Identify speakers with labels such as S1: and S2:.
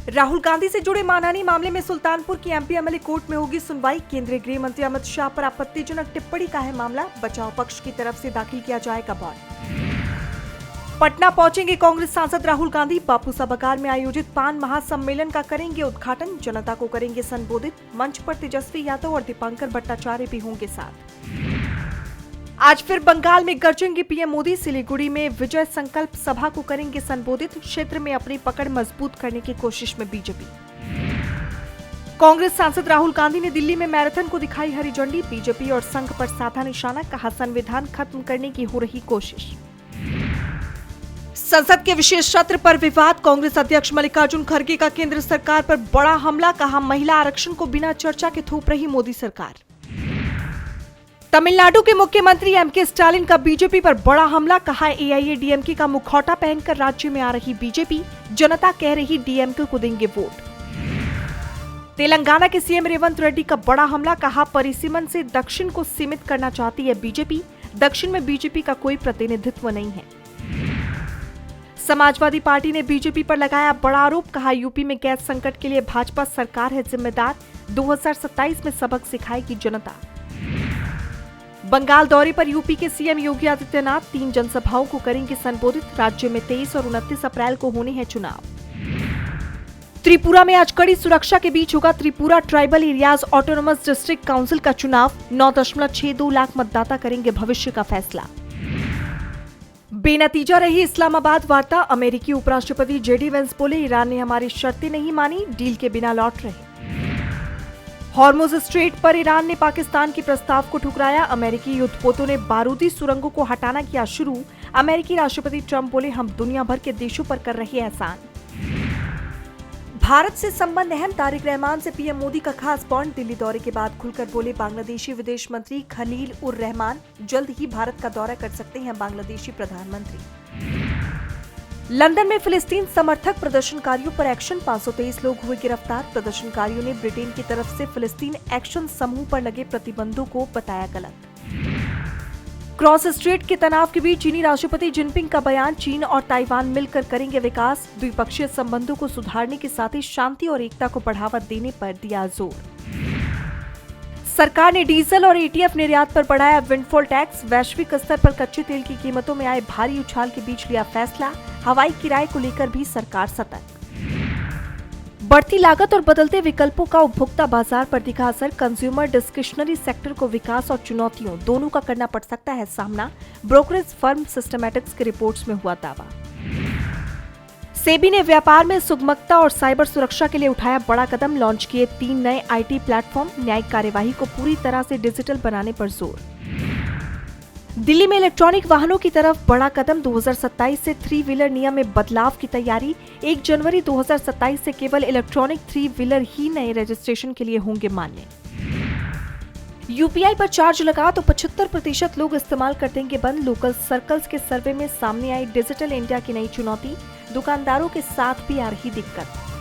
S1: राहुल गांधी से जुड़े मानहानि मामले में सुल्तानपुर की एमपी एमएलए कोर्ट में होगी सुनवाई। केंद्रीय गृह मंत्री अमित शाह पर आपत्तिजनक टिप्पणी का है मामला। बचाव पक्ष की तरफ से दाखिल किया जाएगा बॉन्ड। पटना पहुंचेंगे कांग्रेस सांसद राहुल गांधी। बापू सभागार में आयोजित पान महासम्मेलन का करेंगे उद्घाटन। जनता को करेंगे संबोधित। मंच पर तेजस्वी यादव और दीपांकर भट्टाचार्य भी होंगे साथ। आज फिर बंगाल में गरजेंगे पीएम मोदी। सिलीगुड़ी में विजय संकल्प सभा को करेंगे संबोधित। क्षेत्र में अपनी पकड़ मजबूत करने की कोशिश में बीजेपी। कांग्रेस सांसद राहुल गांधी ने दिल्ली में मैराथन को दिखाई हरी झंडी। बीजेपी और संघ पर साधा निशाना। कहा संविधान खत्म करने की हो रही कोशिश। संसद के विशेष सत्र पर विवाद। कांग्रेस अध्यक्ष मल्लिकार्जुन खड़गे का केंद्र सरकार पर बड़ा हमला। कहा महिला आरक्षण को बिना चर्चा के थोप रही मोदी सरकार। तमिलनाडु के मुख्यमंत्री एमके स्टालिन का बीजेपी पर बड़ा हमला। कहा एआईएडीएमके का मुखौटा पहनकर राज्य में आ रही बीजेपी। जनता कह रही डीएमके को देंगे वोट। तेलंगाना के सीएम रेवंत रेड्डी का बड़ा हमला। कहा परिसीमन से दक्षिण को सीमित करना चाहती है बीजेपी। दक्षिण में बीजेपी का कोई प्रतिनिधित्व नहीं है। समाजवादी पार्टी ने बीजेपी पर लगाया बड़ा आरोप। कहा यूपी में गैस संकट के लिए भाजपा सरकार है जिम्मेदार। 2027 में सबक सिखाएगी जनता। बंगाल दौरे पर यूपी के सीएम योगी आदित्यनाथ 3 जनसभाओं को करेंगे संबोधित। राज्य में 23 और 29 अप्रैल को होने हैं चुनाव। त्रिपुरा में आज कड़ी सुरक्षा के बीच होगा Tripura tribal areas autonomous district council का चुनाव। 9.62 लाख मतदाता करेंगे भविष्य का फैसला। बेनतीजा रही इस्लामाबाद वार्ता। अमेरिकी उपराष्ट्रपति जेडी वेंस बोले ईरान ने हमारी शर्तें नहीं मानी, डील के बिना लौट रहे। हॉर्मुज स्ट्रेट पर ईरान ने पाकिस्तान के प्रस्ताव को ठुकराया। अमेरिकी युद्धपोतों ने बारूदी सुरंगों को हटाना किया शुरू। अमेरिकी राष्ट्रपति ट्रंप बोले हम दुनिया भर के देशों पर कर रहे एहसान। भारत से संबंध अहम। तारिक रहमान से पीएम मोदी का खास बॉन्ड। दिल्ली दौरे के बाद खुलकर बोले बांग्लादेशी विदेश मंत्री खलील उर रहमान। जल्द ही भारत का दौरा कर सकते हैं बांग्लादेशी प्रधानमंत्री। लंदन में फिलिस्तीन समर्थक प्रदर्शनकारियों पर एक्शन। 523 लोग हुए गिरफ्तार। प्रदर्शनकारियों ने ब्रिटेन की तरफ से फिलिस्तीन एक्शन समूह पर लगे प्रतिबंधों को बताया गलत। क्रॉस स्ट्रेट के तनाव के बीच चीनी राष्ट्रपति जिनपिंग का बयान। चीन और ताइवान मिलकर करेंगे विकास। द्विपक्षीय संबंधों को सुधारने के साथ ही शांति और एकता को बढ़ावा देने पर दिया जोर। सरकार ने डीजल और एटीएफ निर्यात पर बढ़ाया विंडफॉल टैक्स। वैश्विक स्तर पर कच्चे तेल की कीमतों में आए भारी उछाल के बीच लिया फैसला। हवाई किराए को लेकर भी सरकार सतर्क। बढ़ती लागत और बदलते विकल्पों का उपभोक्ता बाजार पर दिखा असर। कंज्यूमर डिस्क्रिशनरी सेक्टर को विकास और चुनौतियों दोनों का करना पड़ सकता है सामना। ब्रोकरेज फर्म सिस्टमैटिक्स की रिपोर्ट्स में हुआ दावा। सेबी ने व्यापार में सुगमता और साइबर सुरक्षा के लिए उठाया बड़ा कदम। लॉन्च किए 3 नए आईटी प्लेटफॉर्म। न्यायिक कार्यवाही को पूरी तरह से डिजिटल बनाने पर जोर। दिल्ली में इलेक्ट्रॉनिक वाहनों की तरफ बड़ा कदम। 2027 से 3 व्हीलर नियम में बदलाव की तैयारी। 1 जनवरी 2027 से केवल इलेक्ट्रॉनिक 3 व्हीलर ही नए रजिस्ट्रेशन के लिए होंगे मान्य। यूपीआई पर चार्ज लगा तो 75% लोग इस्तेमाल कर देंगे बंद। लोकल सर्कल्स के सर्वे में सामने आई डिजिटल इंडिया की नई चुनौती। दुकानदारों के साथ भी आ रही दिक्कत।